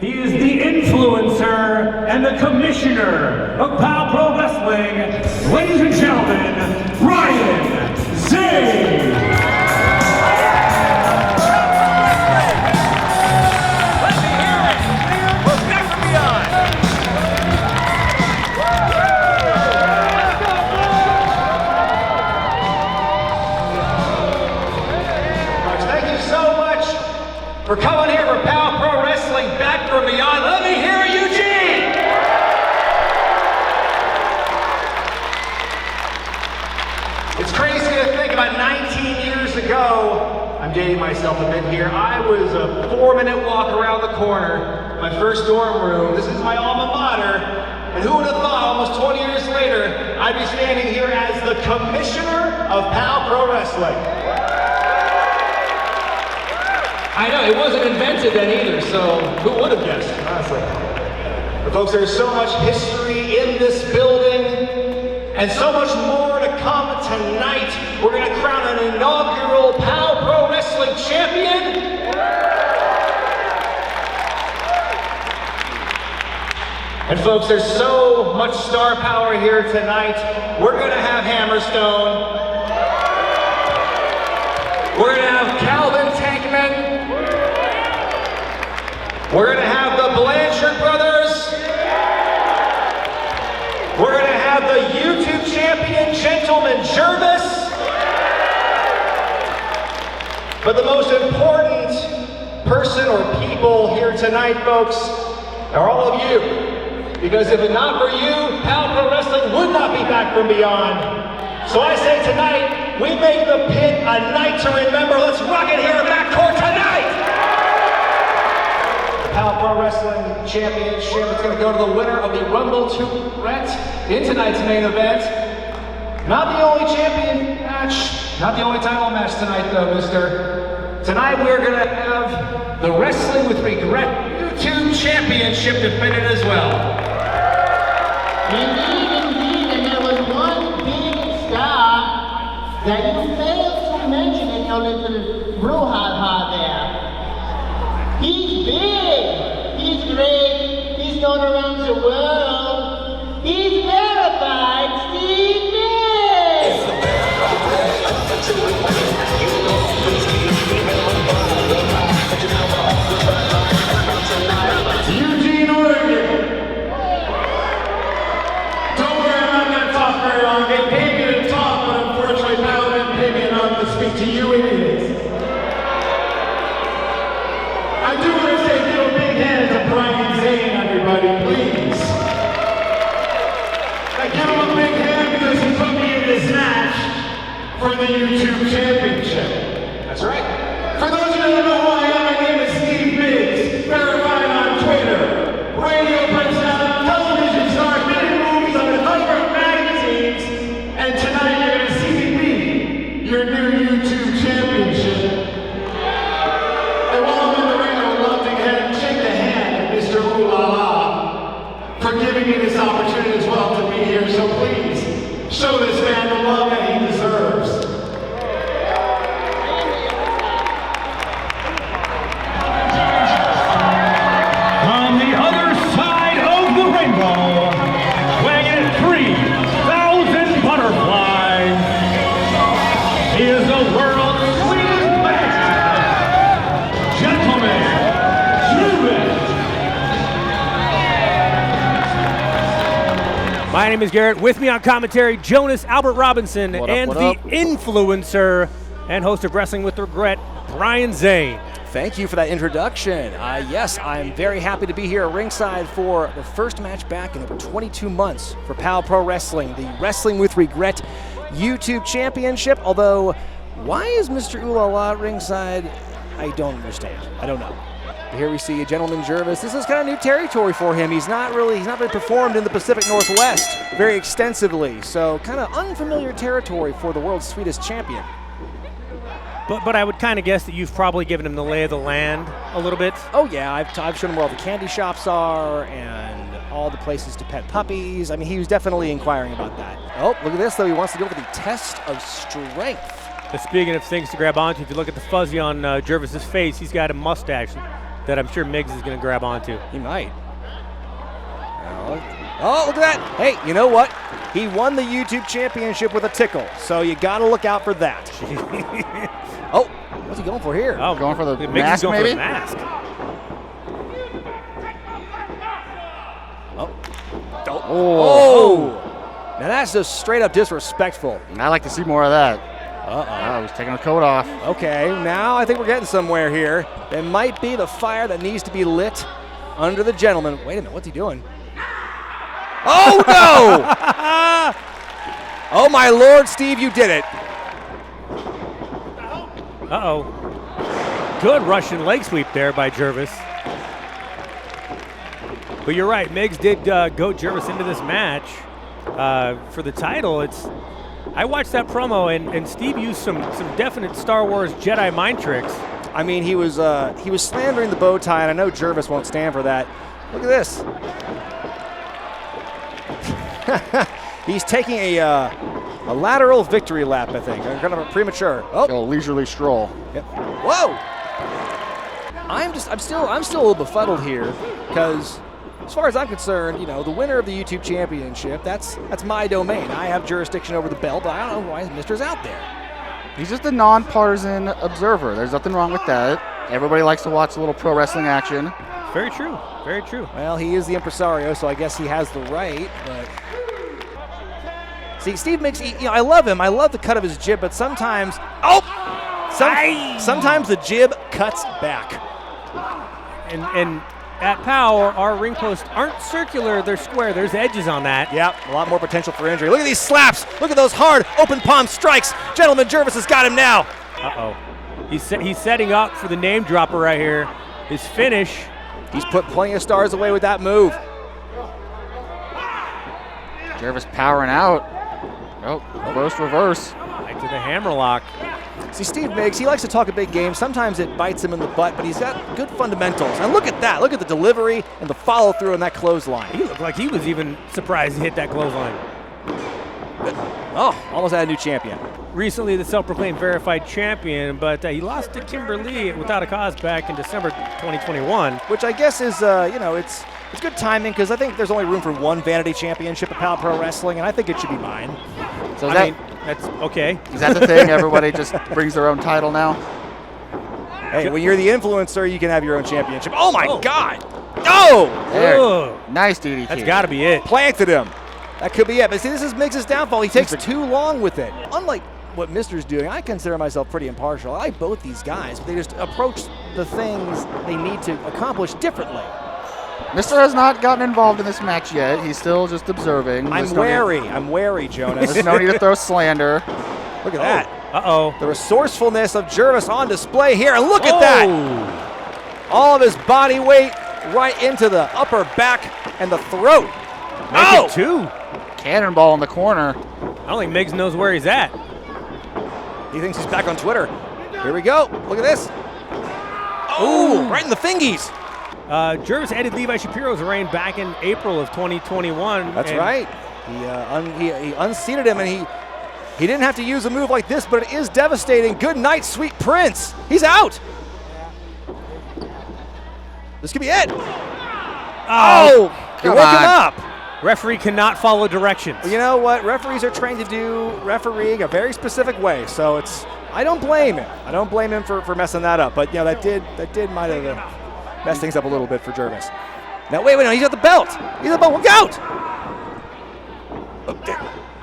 He is the influencer and the commissioner of POW Pro Wrestling. Ladies and gentlemen, Ryan Zane. For coming here for POW Pro Wrestling Back from Beyond. Let me hear Eugene! It's crazy to think about 19 years ago, I'm dating myself a bit here, I was a 4-minute walk around the corner, my first dorm room. This is my alma mater, and who would have thought almost 20 years later, I'd be standing here as the commissioner of POW Pro Wrestling. I know, it wasn't invented then either, so who would have guessed, honestly? But folks, there's so much history in this building, and so much more to come tonight. We're gonna crown an inaugural POW Pro Wrestling champion. And folks, there's so much star power here tonight. We're gonna have Hammerstone. We're gonna have Calvin Tankman. We're gonna have the Blanchard brothers. We're gonna have the YouTube champion, Gentleman Jervis. But the most important person or people here tonight, folks, are all of you. Because if it not for you, POW Pro Wrestling would not be Back from Beyond. So I say tonight, we make the pit a night to remember. Let's rock it here in backcourt tonight! POW Pro Wrestling Championship. It's going to go to the winner of the Rumble to Wregret in tonight's main event. Not the only champion match, not the only title match tonight though, mister. Tonight we're going to have the Wrestling with Regret YouTube Championship defended as well. Indeed, and there was one big star that you failed to mention in your little brouhaha there. He's big, he's great, he's known around the world. He's verified Steve Migs! Eugene, Oregon. Don't worry, I'm not going to talk very long. They paid me to talk, but unfortunately, POW didn't pay me enough to speak to you idiots. I do want to say give a big hand to Brian Zane, everybody, please. I give him a big hand because he put me in this match for the YouTube Championship. That's right. For those of you who don't know who I am, my name is Steve Migs, verified on Twitter, radio personality, television star, many movies on the cover of magazines, and tonight you're going to see me beat your new YouTube Championship. And while I'm in the ring, I would love to shake the hand of Mr. Ooh La La for giving me this opportunity as well to be here. So please, show this man the love that he deserves. On the other side of the rainbow, weighing in 3,000 butterflies, he is the world's sweetest man, Gentleman Jervis. My name is Garrett. With me on commentary, Jonas Albert Robinson, and the influencer and host of Wrestling with Regret, Brian Zane. Thank you for that introduction. Yes, I'm very happy to be here at ringside for the first match back in over 22 months for POW Pro Wrestling, the Wrestling with Regret YouTube Championship. Although, why is Mr. Ooh La La at ringside? I don't understand. I don't know. But here we see Gentleman Jervis. This is kind of new territory for him. He's not really performed in the Pacific Northwest very extensively, so kind of unfamiliar territory for the world's sweetest champion. But I would kind of guess that you've probably given him the lay of the land a little bit. Oh yeah, I've shown him where all the candy shops are and all the places to pet puppies. I mean, he was definitely inquiring about that. Oh, look at this though. He wants to go for the test of strength. Speaking of things to grab onto, if you look at the fuzzy on Jervis's face, he's got a mustache. that I'm sure Migs is going to grab onto. He might. Oh, look at that. Hey, you know what? He won the YouTube championship with a tickle, so you got to look out for that. Oh, what's he going for here? Oh, going for the Migs mask, is going maybe? for the mask. Oh. Now that's just straight up disrespectful. I'd like to see more of that. Uh-oh. He's taking a coat off. Okay, now I think we're getting somewhere here. It might be the fire that needs to be lit under the gentleman. Wait a minute, what's he doing? Oh, no! Oh, my Lord, Steve, you did it. Uh-oh. Good Russian leg sweep there by Jervis. But you're right, Migs did goat Jervis into this match for the title. I watched that promo, and Steve used some definite Star Wars Jedi mind tricks. I mean, he was slandering the bow tie, and I know Jervis won't stand for that. Look at this. He's taking a lateral victory lap, I think. Kind of a premature. Oh, Leisurely stroll. yep. Whoa! I'm still a little befuddled here because, as far as I'm concerned, you know, the winner of the YouTube championship, that's my domain. I have jurisdiction over the belt, but I don't know why Mister's out there. He's just a non-partisan observer. There's nothing wrong with that. Everybody likes to watch a little pro wrestling action. Very true. Very true. Well, he is the impresario, so I guess he has the right, but... See, Steve Migs, I love him. I love the cut of his jib, but sometimes... Sometimes the jib cuts back. And at POW, our ring posts aren't circular, they're square. There's edges on that. Yep, a lot more potential for injury. Look at these slaps. Look at those hard open palm strikes. Gentleman Jervis has got him now. Uh-oh. He's setting up for the name dropper right here. His finish. He's put plenty of stars away with that move. Jervis powering out. Oh, reverse, reverse. Right to the hammerlock. See, Steve Migs, he likes to talk a big game. Sometimes it bites him in the butt, but he's got good fundamentals. And look at that. Look at the delivery and the follow-through on that clothesline. He looked like he was even surprised to hit that clothesline. Oh, almost had a new champion. Recently, the self-proclaimed verified champion, but he lost to Kimberly without a cause back in December 2021. Which I guess is, it's good timing because I think there's only room for one vanity championship at POW Pro Wrestling, and I think it should be mine. So I mean, that's okay. Is that the thing? Everybody just brings their own title now? Hey, when you're the influencer, you can have your own championship. Oh, my God. No! There. Ugh. Nice DDT. That's got to be it. Planted him. That could be it. But see, this is Migs' downfall. He takes too long with it. Unlike what Mister's doing, I consider myself pretty impartial. I like both these guys, but they just approach the things they need to accomplish differently. Mister has not gotten involved in this match yet. He's still just observing. I'm wary, Jonas. There's no need to throw slander. Look at that. Uh-oh. The resourcefulness of Jervis on display here. And look at that. All of his body weight right into the upper back and the throat. Make it two. Cannonball in the corner. I don't think Migs knows where he's at. He thinks he's back on Twitter. Here we go. Look at this. Oh, right in the fingies. Jervis ended Levi Shapiro's reign back in April of 2021. That's right. He unseated him, and he didn't have to use a move like this, but it is devastating. Good night, sweet prince. He's out. This could be it. Oh, he woke him up. Referee cannot follow directions. Well, you know what? Referees are trained to do refereeing a very specific way, so I don't blame him. I don't blame him for messing that up, but you know that did might have messed things up a little bit for Jervis. Now wait, no, he's got the belt. He's got the belt. Look out!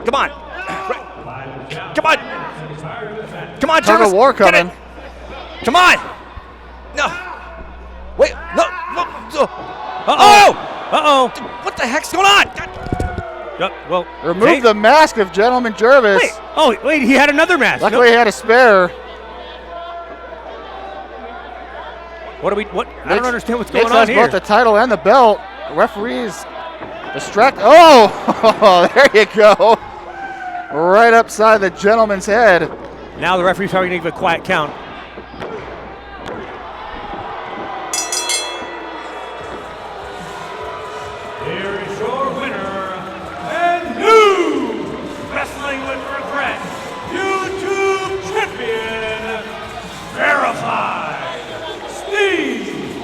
Come on, come on, Jervis. Tug of war coming. Come on. No. Wait, no. Uh-oh. What the heck's going on? Well, Remove the mask of Gentleman Jervis. Wait, he had another mask. Luckily he had a spare. I don't understand what's going on has here. both the title and the belt. The referee's distracted. Oh, there you go. Right upside the gentleman's head. Now the referee's probably going to give a quiet count. Here is your winner and new Wrestling with Regret YouTube champion, verified Steve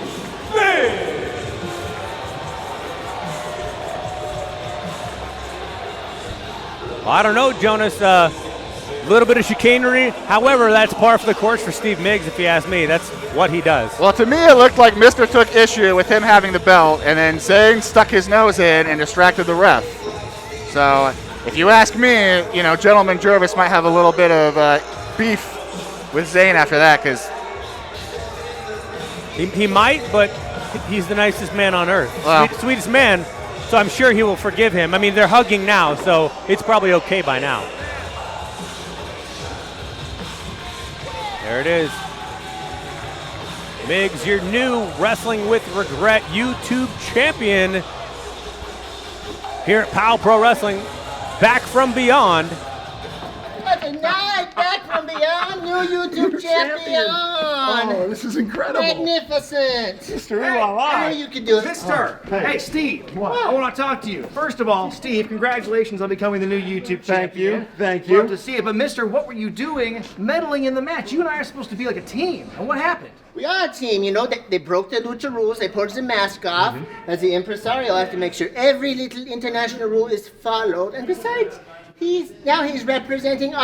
I don't know, Jonas. A little bit of chicanery. However, that's par for the course for Steve Migs, if you ask me. That's what he does. Well, to me, it looked like Mister took issue with him having the belt, and then Zane stuck his nose in and distracted the ref. So, if you ask me, you know, Gentleman Jervis might have a little bit of beef with Zane after that, because he might, but he's the nicest man on earth. Well. Sweetest man, so I'm sure he will forgive him. I mean, they're hugging now, so it's probably okay by now. There it is. Migs, your new Wrestling with Regret YouTube champion here at Powell Pro Wrestling, back from beyond. What a night, back from beyond, new YouTube champion. Oh, this is incredible. Magnificent. Mr. I knew you could do it. Mister, hey Steve, I want to talk to you. First of all, Steve, congratulations on becoming the new YouTube champion. Thank you. Love to see it. But Mister, what were you doing meddling in the match? You and I are supposed to be like a team. And what happened? We are a team, you know. They broke the lucha rules. They pulled the mask off. As the impresario, I have to make sure every little international rule is followed. And besides, he's representing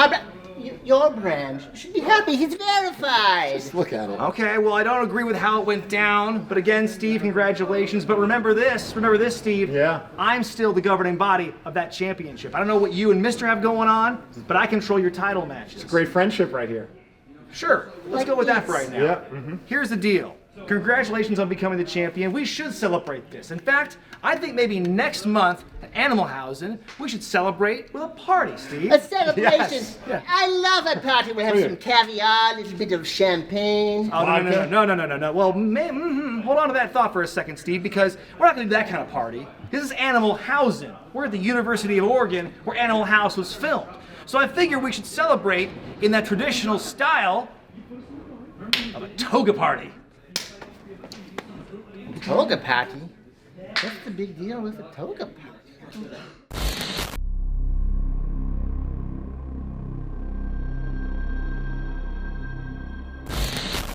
your brand. You should be happy. He's verified. Just look at it. Okay, well, I don't agree with how it went down. But again, Steve, congratulations. But remember this, Steve. Yeah. I'm still the governing body of that championship. I don't know what you and Mister have going on, but I control your title matches. Great friendship right here. Sure, let's go with that for right now. Yeah. Here's the deal. Congratulations on becoming the champion. We should celebrate this. In fact, I think maybe next month at Animal Housing, we should celebrate with a party, Steve. A celebration. Yes. Yeah. I love a party. We'll have some caviar, a little bit of champagne. Oh, no. Well, hold on to that thought for a second, Steve, because we're not going to do that kind of party. This is Animal Housing. We're at the University of Oregon, where Animal House was filmed. So I figure we should celebrate in that traditional style of a toga party. Toga party? What's the big deal with a toga party?